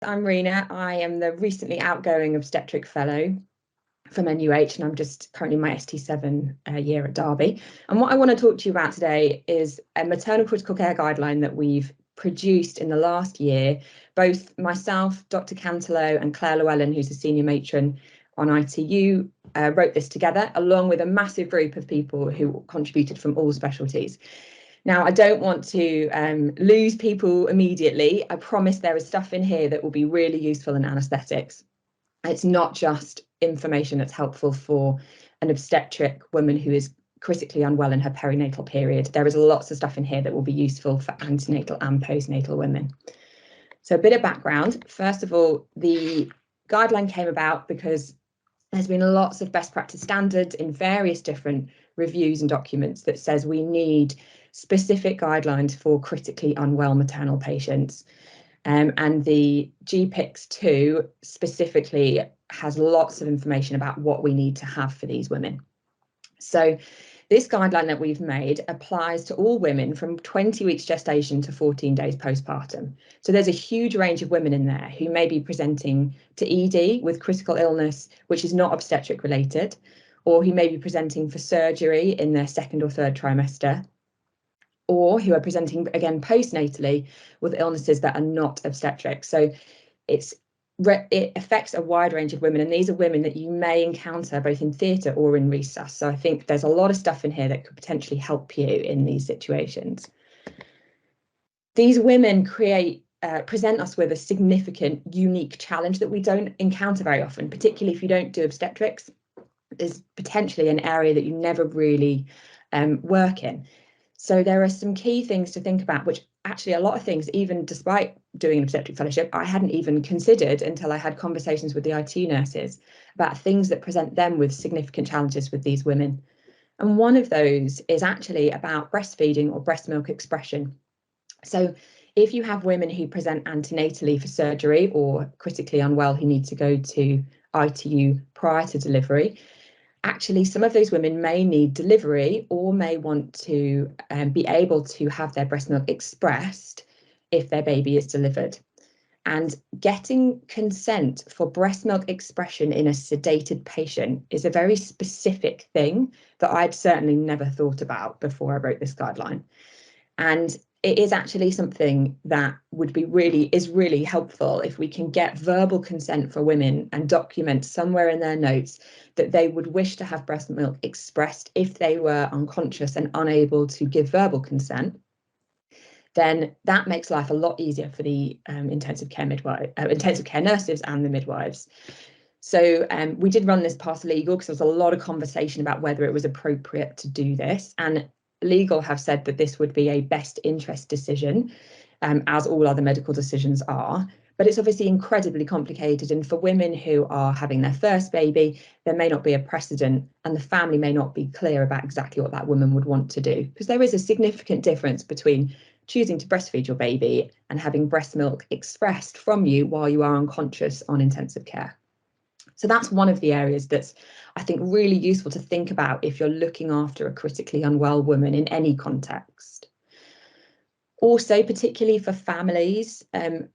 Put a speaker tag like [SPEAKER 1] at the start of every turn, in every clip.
[SPEAKER 1] I'm Reena. I am the recently outgoing obstetric fellow from NUH, and I'm just currently in my ST7 year at Derby. And what I want to talk to you about today is a maternal critical care guideline that we've produced in the last year. Both myself, Dr. Cantelo, and Claire Llewellyn, who's a senior matron on ITU, wrote this together, along with a massive group of people who contributed from all specialties. Now, I don't want to lose people immediately. I promise there is stuff in here that will be really useful in anaesthetics. It's not just information that's helpful for an obstetric woman who is critically unwell in her perinatal period. There is lots of stuff in here that will be useful for antenatal and postnatal women. So a bit of background. First of all, the guideline came about because there's been lots of best practice standards in various different reviews and documents that says we need specific guidelines for critically unwell maternal patients. And the GPICS2 specifically has lots of information about what we need to have for these women. So this guideline that we've made applies to all women from 20 weeks gestation to 14 days postpartum. So there's a huge range of women in there who may be presenting to ED with critical illness, which is not obstetric related, or who may be presenting for surgery in their second or third trimester, or who are presenting again postnatally with illnesses that are not obstetric. So it affects a wide range of women, and these are women that you may encounter both in theatre or in resus. So I think there's a lot of stuff in here that could potentially help you in these situations. These women present us with a significant, unique challenge that we don't encounter very often, particularly if you don't do obstetrics. Is potentially an area that you never really work in. So there are some key things to think about, which actually a lot of things, even despite doing an obstetric fellowship, I hadn't even considered until I had conversations with the ITU nurses about things that present them with significant challenges with these women. And one of those is actually about breastfeeding or breast milk expression. So if you have women who present antenatally for surgery or critically unwell who need to go to ITU prior to delivery, actually, some of those women may need delivery or may want to be able to have their breast milk expressed if their baby is delivered. And getting consent for breast milk expression in a sedated patient is a very specific thing that I'd certainly never thought about before I wrote this guideline. And it is actually something that is really helpful if we can get verbal consent for women and document somewhere in their notes that they would wish to have breast milk expressed if they were unconscious and unable to give verbal consent. Then that makes life a lot easier for the intensive care nurses and the midwives. So we did run this past legal because there was a lot of conversation about whether it was appropriate to do this, and legal have said that this would be a best interest decision, as all other medical decisions are. But it's obviously incredibly complicated, and for women who are having their first baby, there may not be a precedent, and the family may not be clear about exactly what that woman would want to do, because there is a significant difference between choosing to breastfeed your baby and having breast milk expressed from you while you are unconscious on intensive care. So that's one of the areas that's, I think, really useful to think about if you're looking after a critically unwell woman in any context. Also, particularly for families and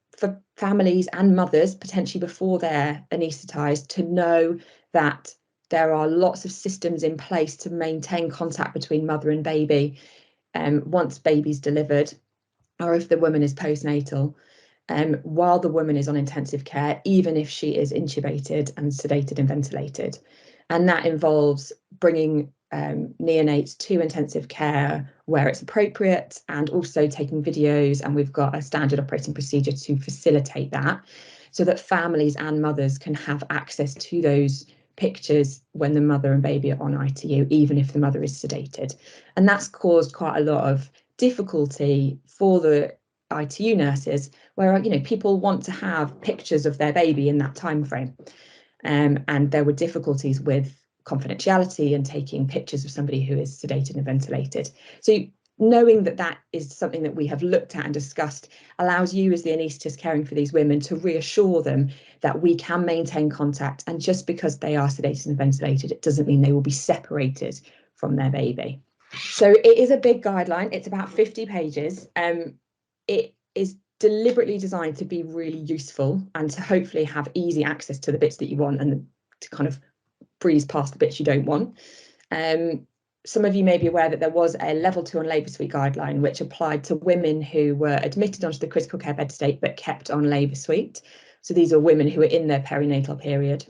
[SPEAKER 1] mothers, potentially before they're anaesthetised, to know that there are lots of systems in place to maintain contact between mother and baby once baby's delivered, or if the woman is postnatal, while the woman is on intensive care, even if she is intubated and sedated and ventilated. And that involves bringing neonates to intensive care where it's appropriate, and also taking videos, and we've got a standard operating procedure to facilitate that, so that families and mothers can have access to those pictures when the mother and baby are on ITU, even if the mother is sedated. And that's caused quite a lot of difficulty for the ITU nurses, where people want to have pictures of their baby in that time frame, and there were difficulties with confidentiality and taking pictures of somebody who is sedated and ventilated. So knowing that that is something that we have looked at and discussed allows you as the anaesthetist caring for these women to reassure them that we can maintain contact, and just because they are sedated and ventilated, it doesn't mean they will be separated from their baby. So it is a big guideline. It's about 50 pages. It is deliberately designed to be really useful and to hopefully have easy access to the bits that you want and to kind of breeze past the bits you don't want. Some of you may be aware that there was a level 2 on labour suite guideline, which applied to women who were admitted onto the critical care bed state but kept on labour suite. So these are women who were in their perinatal period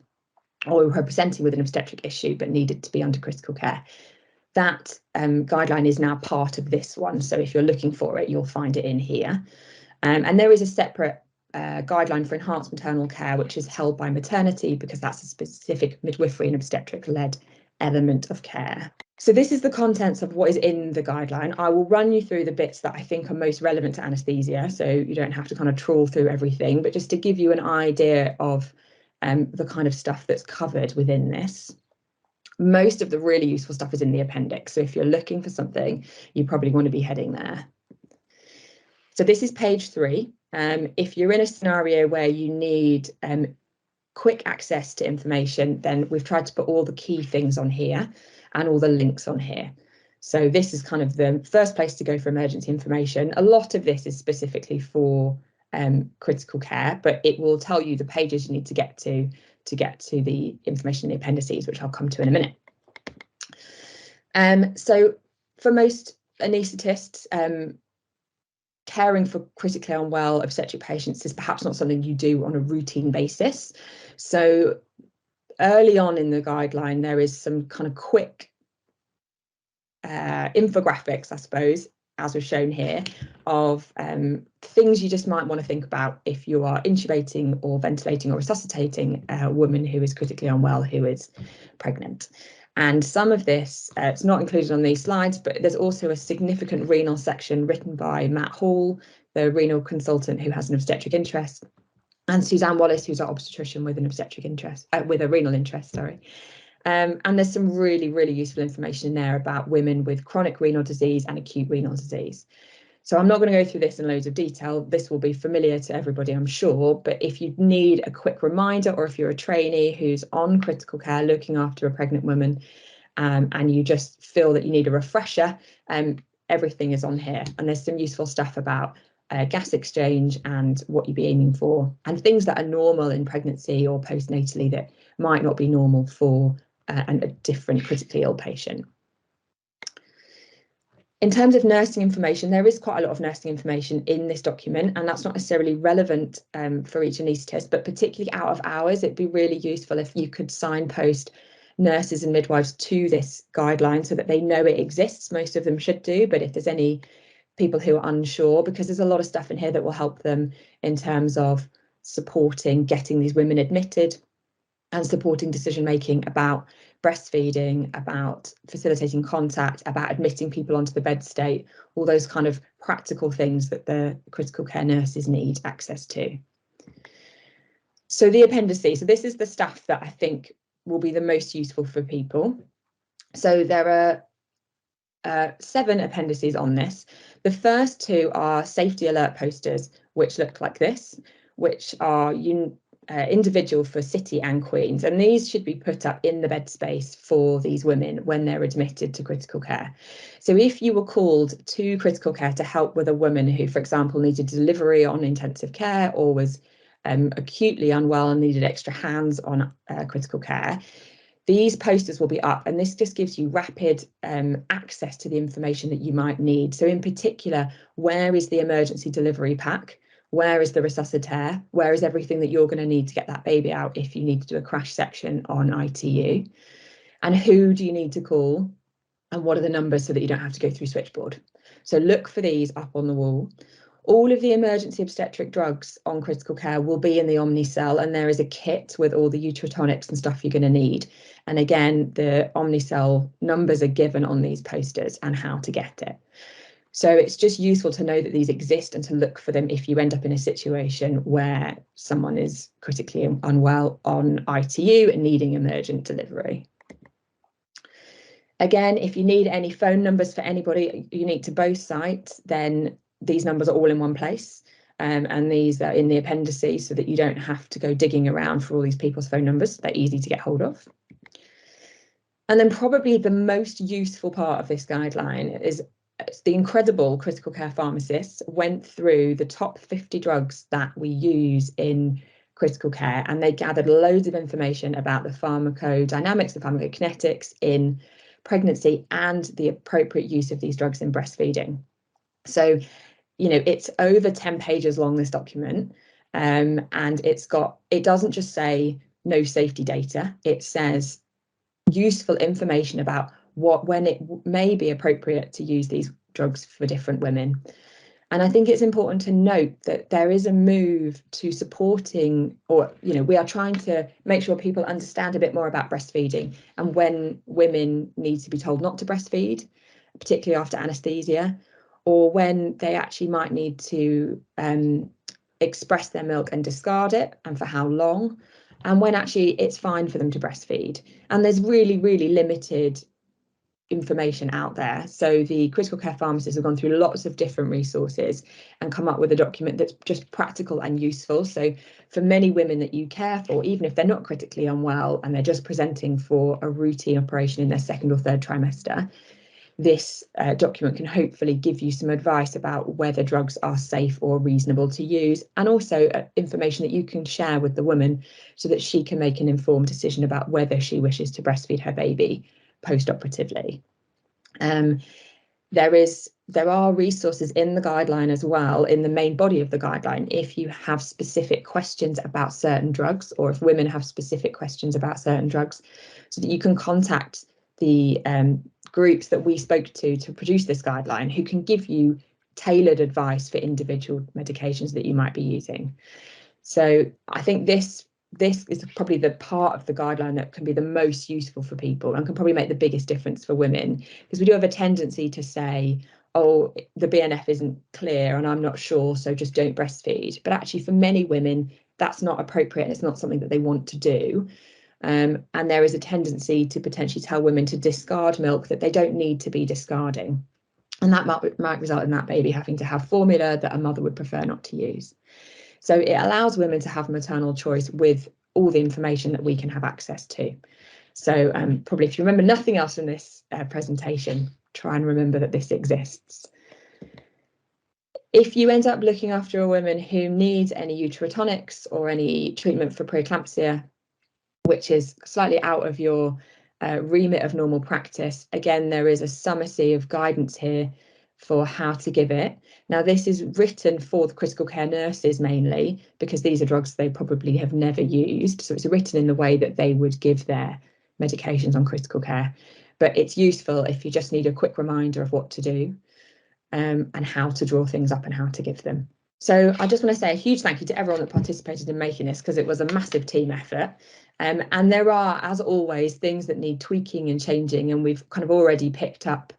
[SPEAKER 1] or who were presenting with an obstetric issue but needed to be under critical care. That guideline is now part of this one. So if you're looking for it, you'll find it in here. And there is a separate guideline for enhanced maternal care, which is held by maternity because that's a specific midwifery and obstetric-led element of care. So this is the contents of what is in the guideline. I will run you through the bits that I think are most relevant to anaesthesia, so you don't have to kind of trawl through everything, but just to give you an idea of the kind of stuff that's covered within this. Most of the really useful stuff is in the appendix, so if you're looking for something, you probably want to be heading there. So this is page 3. If you're in a scenario where you need quick access to information, then we've tried to put all the key things on here and all the links on here. So this is kind of the first place to go for emergency information. A lot of this is specifically for critical care, but it will tell you the pages you need to get to the information in the appendices, which I'll come to in a minute. So for most anaesthetists, caring for critically unwell obstetric patients is perhaps not something you do on a routine basis. So early on in the guideline, there is some kind of quick infographics, I suppose, as we've shown here, of things you just might want to think about if you are intubating or ventilating or resuscitating a woman who is critically unwell, who is pregnant. And some of this, it's not included on these slides, but there's also a significant renal section written by Matt Hall, the renal consultant who has an obstetric interest, and Suzanne Wallace, who's our obstetrician with an obstetric interest, with a renal interest, sorry. And there's some really, really useful information in there about women with chronic renal disease and acute renal disease. So I'm not going to go through this in loads of detail. This will be familiar to everybody, I'm sure. But if you need a quick reminder, or if you're a trainee who's on critical care looking after a pregnant woman, and you just feel that you need a refresher, everything is on here. And there's some useful stuff about gas exchange and what you'd be aiming for, and things that are normal in pregnancy or postnatally that might not be normal for a different critically ill patient. In terms of nursing information, there is quite a lot of nursing information in this document, and that's not necessarily relevant for each anaesthetist, but particularly out of hours, it'd be really useful if you could signpost nurses and midwives to this guideline so that they know it exists. Most of them should do, but if there's any people who are unsure, because there's a lot of stuff in here that will help them in terms of supporting getting these women admitted and supporting decision making about breastfeeding, about facilitating contact, about admitting people onto the bed state, all those kind of practical things that the critical care nurses need access to. So the appendices, so this is the stuff that I think will be the most useful for people. So there are 7 appendices on this. The first 2 are safety alert posters, which look like this, which are individual for city and Queens, and these should be put up in the bed space for these women when they're admitted to critical care. So if you were called to critical care to help with a woman who, for example, needed delivery on intensive care or was acutely unwell and needed extra hands on critical care, these posters will be up, and this just gives you rapid access to the information that you might need. So in particular, where is the emergency delivery pack? Where is the resuscitator? Where is everything that you're going to need to get that baby out if you need to do a crash section on ITU? And who do you need to call? And what are the numbers so that you don't have to go through switchboard? So look for these up on the wall. All of the emergency obstetric drugs on critical care will be in the Omnicell, and there is a kit with all the uterotonics and stuff you're going to need. And again, the Omnicell numbers are given on these posters and how to get it. So it's just useful to know that these exist and to look for them if you end up in a situation where someone is critically unwell on ITU and needing emergent delivery. Again, if you need any phone numbers for anybody unique to both sites, then these numbers are all in one place. And these are in the appendices so that you don't have to go digging around for all these people's phone numbers. They're easy to get hold of. And then probably the most useful part of this guideline is the incredible critical care pharmacists went through the top 50 drugs that we use in critical care, and they gathered loads of information about the pharmacodynamics, the pharmacokinetics in pregnancy and the appropriate use of these drugs in breastfeeding. So, you know, it's over 10 pages long, this document, and it doesn't just say no safety data, it says useful information about when it may be appropriate to use these drugs for different women. And I think it's important to note that there is a move to supporting, or, you know, we are trying to make sure people understand a bit more about breastfeeding and when women need to be told not to breastfeed, particularly after anaesthesia, or when they actually might need to express their milk and discard it, and for how long, and when actually it's fine for them to breastfeed. And there's really, really limited information out there. So the critical care pharmacists have gone through lots of different resources and come up with a document that's just practical and useful. So for many women that you care for, even if they're not critically unwell and they're just presenting for a routine operation in their second or third trimester, this document can hopefully give you some advice about whether drugs are safe or reasonable to use, and also information that you can share with the woman so that she can make an informed decision about whether she wishes to breastfeed her baby post-operatively. There are resources in the guideline as well, in the main body of the guideline, if you have specific questions about certain drugs, or if women have specific questions about certain drugs, so that you can contact the groups that we spoke to produce this guideline, who can give you tailored advice for individual medications that you might be using. So I think this is probably the part of the guideline that can be the most useful for people and can probably make the biggest difference for women, because we do have a tendency to say, oh, the BNF isn't clear and I'm not sure, so just don't breastfeed. But actually, for many women, that's not appropriate and it's not something that they want to do. And there is a tendency to potentially tell women to discard milk that they don't need to be discarding. And that might result in that baby having to have formula that a mother would prefer not to use. So it allows women to have maternal choice with all the information that we can have access to. So probably if you remember nothing else from this presentation, try and remember that this exists. If you end up looking after a woman who needs any uterotonics or any treatment for preeclampsia, which is slightly out of your remit of normal practice, again, there is a summacy of guidance here for how to give it. Now, this is written for the critical care nurses mainly, because these are drugs they probably have never used. So it's written in the way that they would give their medications on critical care. But it's useful if you just need a quick reminder of what to do and how to draw things up and how to give them. So I just want to say a huge thank you to everyone that participated in making this, because it was a massive team effort. And there are, as always, things that need tweaking and changing, and we've kind of already picked up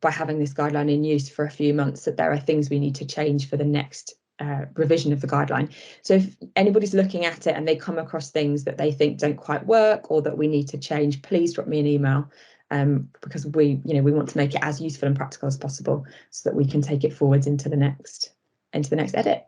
[SPEAKER 1] by having this guideline in use for a few months that there are things we need to change for the next revision of the guideline. So if anybody's looking at it and they come across things that they think don't quite work or that we need to change, please drop me an email, because we want to make it as useful and practical as possible so that we can take it forwards into the next edit.